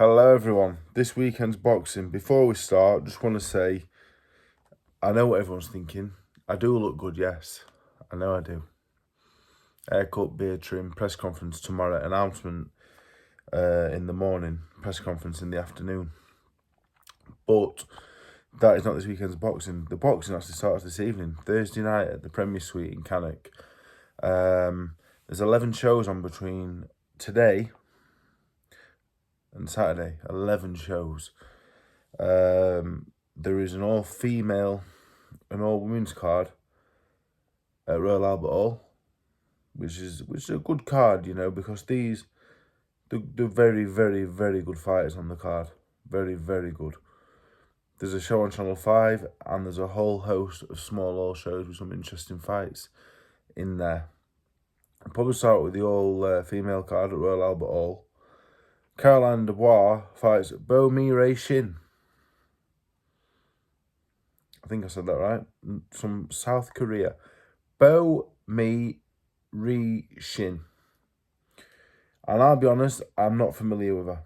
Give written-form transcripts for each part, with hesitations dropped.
Hello everyone, this weekend's boxing. Before we start, just want to say, I know what everyone's thinking. I do look good, yes. I know I do. Haircut, beard trim, press conference tomorrow, announcement in the morning, press conference in the afternoon. But that is not this weekend's boxing. The boxing actually starts this evening, Thursday night at the Premier Suite in Cannock. There's 11 shows on between today and Saturday, 11 shows. There is an all-female and all-women's card at Royal Albert Hall, which is a good card, because they're very, very, very good fighters on the card. Very, very good. There's a show on Channel 5, and there's a whole host of small all shows with some interesting fights in there. I'll probably start with the all-female card at Royal Albert Hall. Caroline Dubois fights Bo Mi Shin. I think I said that right. From South Korea. Bo Mi Shin. And I'll be honest, I'm not familiar with her.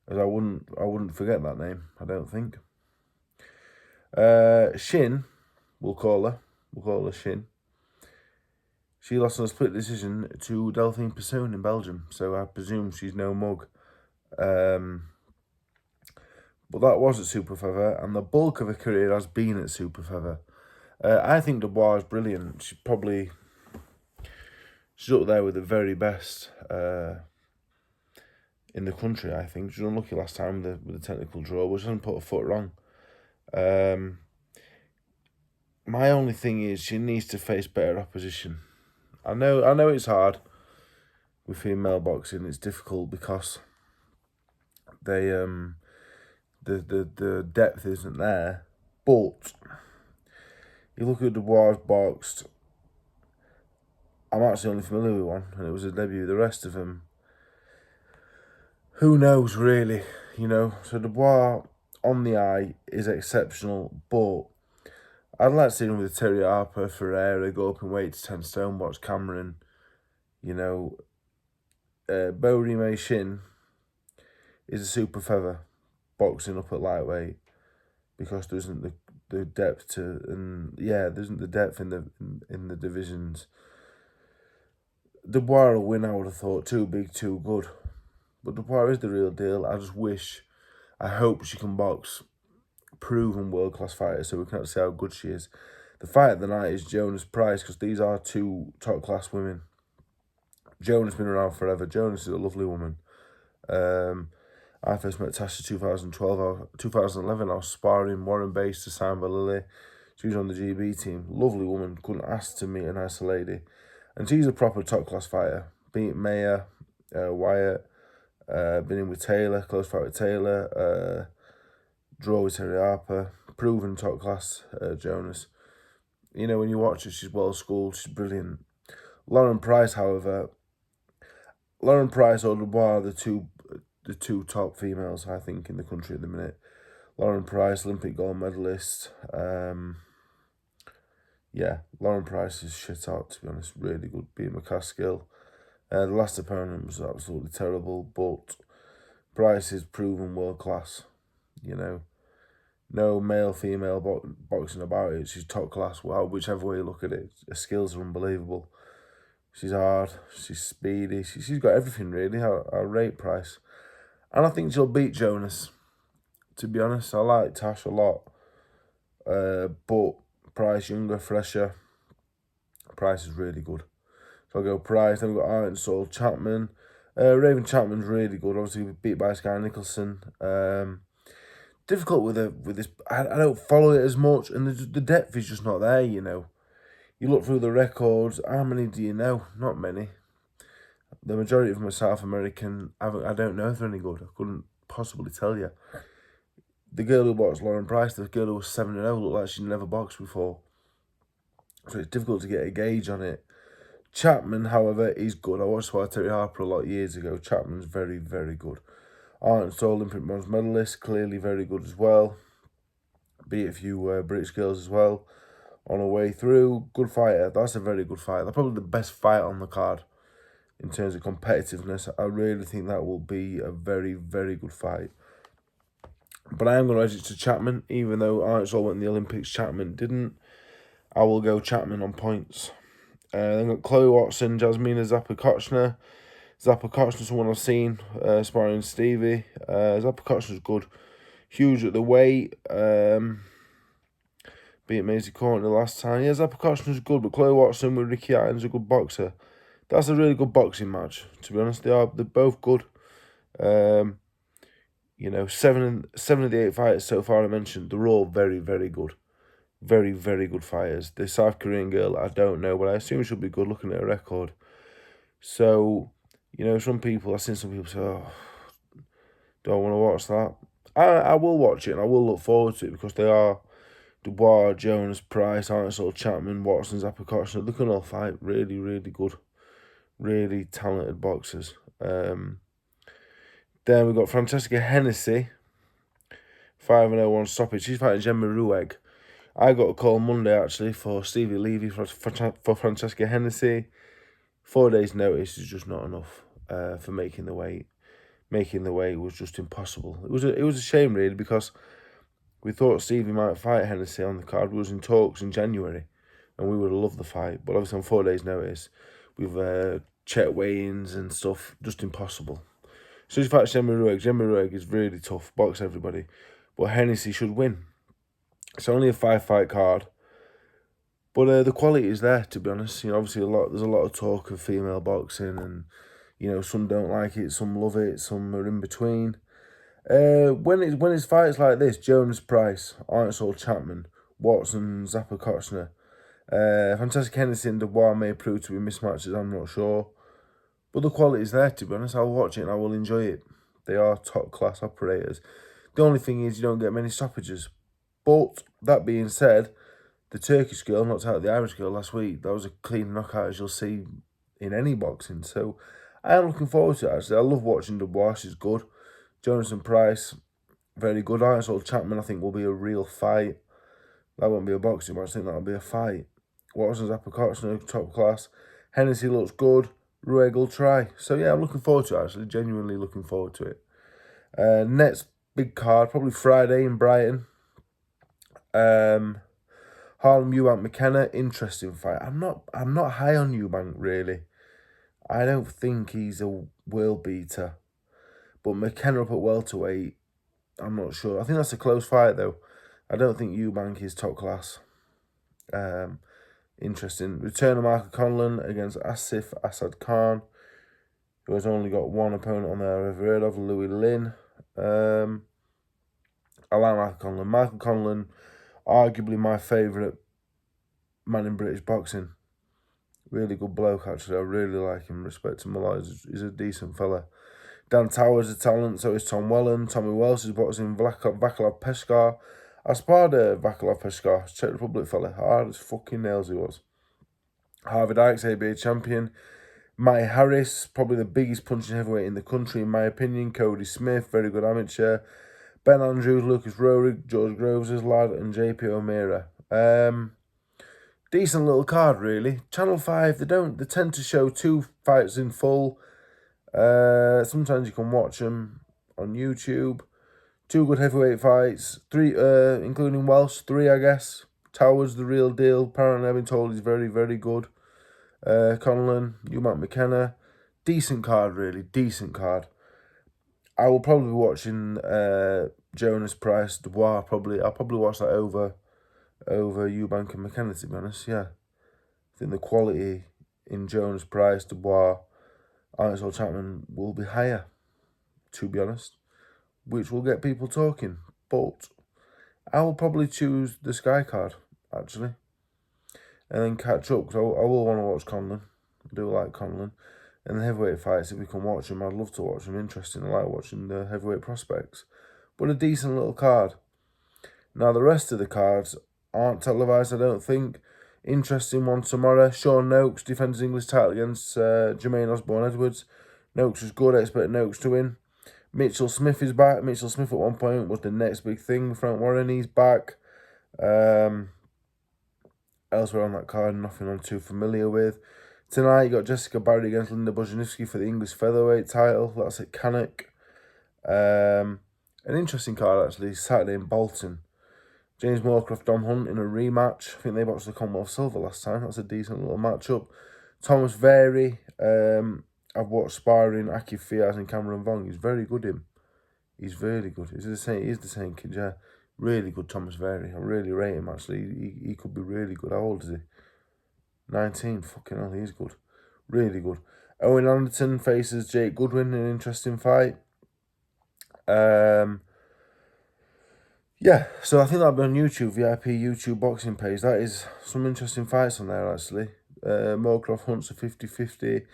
As I wouldn't forget that name, I don't think. Shin, we'll call her Shin. She lost on a split decision to Delphine Persoon in Belgium, so I presume she's no mug. But that was at Super Feather, and the bulk of her career has been at Super Feather. I think Dubois is brilliant. She's up there with the very best in the country, I think. She was unlucky last time with the technical draw, but she hasn't put a foot wrong. My only thing is she needs to face better opposition. I know it's hard with female boxing. It's difficult because they the depth isn't there. But you look at Dubois boxed. I'm actually only familiar with one, and it was a debut. The rest of them, who knows really, So Dubois on the eye is exceptional, but I'd like to see him with Terry Harper, Ferreira, go up and weight to 10 stone, watch Cameron, Bo Mi Shin is a super feather boxing up at lightweight because there isn't the depth there isn't the depth in the divisions. Dubois will win, I would have thought. Too big, too good. But Dubois is the real deal. I hope she can box proven world-class fighters so we can see how good she is. The fight of the night is Jonas Price, because these are two top-class women. Jonas has been around forever. Jonas is a lovely woman. I first met Tasha 2011. I was sparring Warren Bass to Samba Lily. She was on the GB team. Lovely woman. Couldn't ask to meet a nicer lady. And she's a proper top-class fighter. Beat Maya, Wyatt, been in with Taylor, close fight with Taylor, draw with Terry Harper, proven top-class Jonas. When you watch her, she's well-schooled, she's brilliant. Lauren Price, however, or Dubois are the two top females, I think, in the country at the minute. Lauren Price, Olympic gold medalist. Lauren Price is shit out, to be honest. Really good. Beat McCaskill. The last opponent was absolutely terrible, but Price is proven world class. No male, female boxing about it. She's top class. Well, whichever way you look at it, her skills are unbelievable. She's hard. She's speedy. She's got everything, really. I rate Price. And I think she'll beat Jonas. To be honest, I like Tash a lot. But Price, younger, fresher. Price is really good. So I'll go Price. Then we've got Art and Soul Chapman. Raven Chapman's really good. Obviously, beat by Sky Nicholson. Difficult with this. I don't follow it as much, and the depth is just not there. You look through the records. How many do you know? Not many. The majority of them are South American. I don't know if they're any good. I couldn't possibly tell you. The girl who boxed Lauren Price, the girl who was 7-0, looked like she'd never boxed before. So it's difficult to get a gauge on it. Chapman, however, is good. I watched Terry Harper a lot of years ago. Chapman's very, very good. Arnott's Olympic bronze medalist, clearly very good as well. Beat a few British girls as well on her way through. Good fighter. That's a very good fight. That's probably the best fight on the card. in terms of competitiveness. I really think that will be a very, very good fight. But I am going to edge it to Chapman, even though Arnshaw went in the Olympics, Chapman didn't. I will go Chapman on points. Then got Chloe Watson, Jasmina Zappa-Kochner. Zappa-Kochner's someone I've seen sparring Stevie. Zappa-Kochner's good. Huge at the weight. Beat Maisie Courtney last time. Yeah, Zappa-Kochner's good, but Chloe Watson with Ricky Hatton's a good boxer. That's a really good boxing match, to be honest. They're both good. You know, seven of the 8 fighters so far I mentioned, they're all very, very good. Very, very good fighters. The South Korean girl, I don't know, but I assume she'll be good looking at her record. So, you know, I've seen some people say, oh, don't want to watch that. I will watch it and I will look forward to it because they are Dubois, Jonas, Price, Arnshaw, Chapman, Watson, Zappa-Kochner. They can all fight. Really, really good. Really talented boxers. Then we've got Francesca Hennessy, 5-0-1 stoppage. She's fighting Gemma Rueg. I got a call Monday, actually, for Stevie Levy for Francesca Hennessy. 4 days' notice is just not enough for making the weight. Making the weight was just impossible. It was a shame, really, because we thought Stevie might fight Hennessy on the card. We was in talks in January, and we would have loved the fight. But obviously on 4 days' notice, we've checked weigh-ins and stuff, just impossible. So she fights Gemma Rueg. Gemma Rueg is really tough, box everybody. But Hennessy should win. It's only a 5-fight card. But the quality is there, to be honest. You know, obviously there's a lot of talk of female boxing, and you know, some don't like it, some love it, some are in between. When it's fights like this, Jonas, Price, Arnshaw, Chapman, Watson, Zappa-Kochner, Francesca Hennessy and Dubois may prove to be mismatches, I'm not sure. But the quality is there, to be honest. I'll watch it and I will enjoy it. They are top-class operators. The only thing is you don't get many stoppages. But, that being said, the Turkish girl knocked out the Irish girl last week. That was a clean knockout, as you'll see in any boxing. So, I am looking forward to it, actually. I love watching Dubois. She's good. Jonas and Price, very good. Arnshaw Chapman, I think, will be a real fight. That won't be a boxing match. I think that'll be a fight. Watson's Zappa-Kochner, top class. Hennessy looks good. Rueg will try. So, yeah, I'm looking forward to it, actually. Genuinely looking forward to it. Next big card, probably Friday in Brighton. Harlem Eubank McKenna, interesting fight. I'm not high on Eubank, really. I don't think he's a world beater. But McKenna up at welterweight, I'm not sure. I think that's a close fight, though. I don't think Eubank is top class. Interesting. Return of Michael Conlan against Asif Asad Khan, who has only got one opponent on there I've ever heard of, Louis Lin. I like Michael Conlan. Michael Conlan, arguably my favourite man in British boxing. Really good bloke, actually. I really like him. Respect him a lot. He's a decent fella. Dan Towers is a talent, so is Tom Welland. Tommy Wells is boxing Vaclav Peskar. I sparred Vaclav Peskar, Czech Republic fella. Hard as fucking nails he was. Harvey Dykes, ABA champion. Matty Harris, probably the biggest punching heavyweight in the country, in my opinion. Cody Smith, very good amateur. Ben Andrews, Lucas Rohrig, George Groves' lad, and JP O'Meara. Decent little card, really. Channel 5, they tend to show 2 fights in full. Sometimes you can watch them on YouTube. 2 good heavyweight fights. 3, including Welsh. 3, I guess. Towers, the real deal. Apparently, I've been told he's very, very good. Conlan, Eubank McKenna. Decent card, really. Decent card. I will probably be watching Jonas, Price, Dubois. I'll probably watch that over Eubank and McKenna, to be honest. Yeah, I think the quality in Jonas, Price, Dubois, Arnshaw Chapman will be higher, to be honest, which will get people talking. But I will probably choose the Sky card, actually, and then catch up, because I will want to watch Conlan. I do like Conlan. And the heavyweight fights, if we can watch them, I'd love to watch them. Interesting. I like watching the heavyweight prospects. But a decent little card. Now, the rest of the cards aren't televised, I don't think. Interesting one tomorrow. Sean Noakes defends his English title against Jermaine Osborne-Edwards. Noakes was good. I expect Noakes to win. Mitchell Smith is back. Mitchell Smith at one point was the next big thing. Frank Warren, he's back. Elsewhere on that card, nothing I'm too familiar with. Tonight, you got Jessica Barry against Linda Bojanowski for the English featherweight title. That's at Cannock. An interesting card, actually, Saturday in Bolton. James Moorcroft, Dom Hunt in a rematch. I think they boxed the Commonwealth Silver last time. That's a decent little matchup. Thomas Very. I've watched sparring Aki Fiaz and Cameron Vong. He's very good, him. He's really good. He's the same kid, yeah. Really good, Thomas Very. I really rate him, actually. He could be really good. How old is he? 19. Fucking hell, he's good. Really good. Owen Anderton faces Jake Goodwin in an interesting fight. Yeah, so I think that'll be on YouTube, VIP YouTube boxing page. That is some interesting fights on there, actually. Moorcroft Hunt's a 50-50.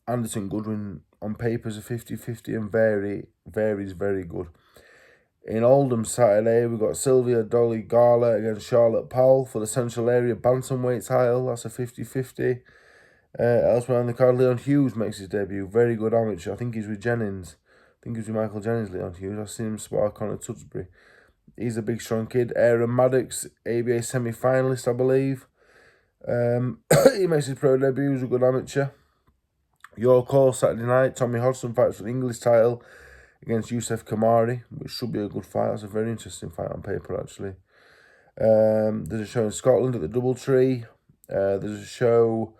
Anderton Goodwin on paper's a 50-50, and Vary's very good. In Oldham Saturday, we've got Sylvia Dolly Gala against Charlotte Powell for the Central Area Bantamweight title. That's a 50-50. Elsewhere on the card, Leon Hughes makes his debut. Very good amateur. I think he's with Jennings. I think he's with Michael Jennings, Leon Hughes. I've seen him spar Connor Tudsbury. He's a big, strong kid. Aaron Maddox, ABA semi-finalist, I believe. He makes his pro debut. He's a good amateur. Your call Saturday night. Tommy Hodgson fights for the English title against Youssef Kamari, which should be a good fight. That's a very interesting fight on paper, actually. There's a show in Scotland at the Doubletree. There's a show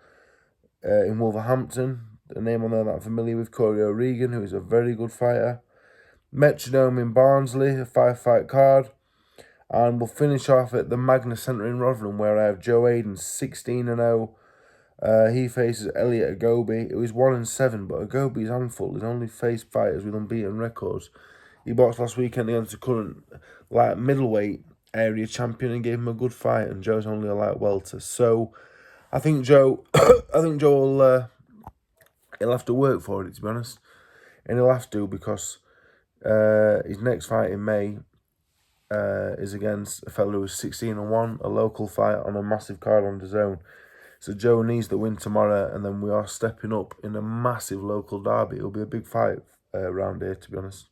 in Wolverhampton. A name on there that I'm familiar with, Corey O'Regan, who is a very good fighter. Metronome in Barnsley, a 5-fight card. And we'll finish off at the Magna Centre in Rotherham, where I have Joe Hayden, 16-0. He faces Elliot Agobi. It was 1-7, but Agobi's handful. He's only faced fighters with unbeaten records. He boxed last weekend against the current light middleweight area champion and gave him a good fight. And Joe's only a light welter. So I think Joe, will he'll have to work for it, to be honest, and he'll have to, because his next fight in May is against a fellow who is 16-1, a local fight on a massive card on DAZN. So Joe needs the win tomorrow, and then we are stepping up in a massive local derby. It'll be a big fight around here, to be honest.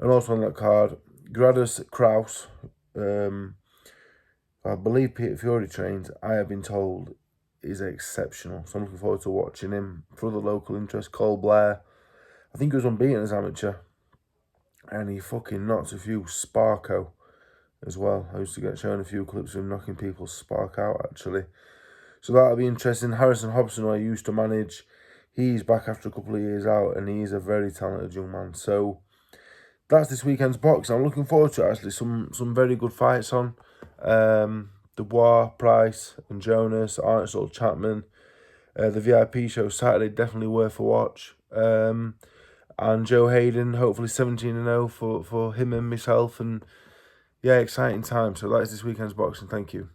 And also on that card, Gradus Kraus, I believe Peter Fury trains, I have been told, is exceptional. So I'm looking forward to watching him. For the local interest, Cole Blair, I think he was unbeaten as amateur, and he fucking knocked a few Sparko as well. I used to get shown a few clips of him knocking people's spark out, actually. So that'll be interesting. Harrison Hobson, who I used to manage, he's back after a couple of years out, and he's a very talented young man. So that's this weekend's box. I'm looking forward to it, actually. Some very good fights on. Dubois, Price, and Jonas, Arnold Chapman. The VIP show Saturday, definitely worth a watch. And Joe Hayden, hopefully 17-0 for him and myself. And yeah, exciting time. So that's this weekend's boxing. Thank you.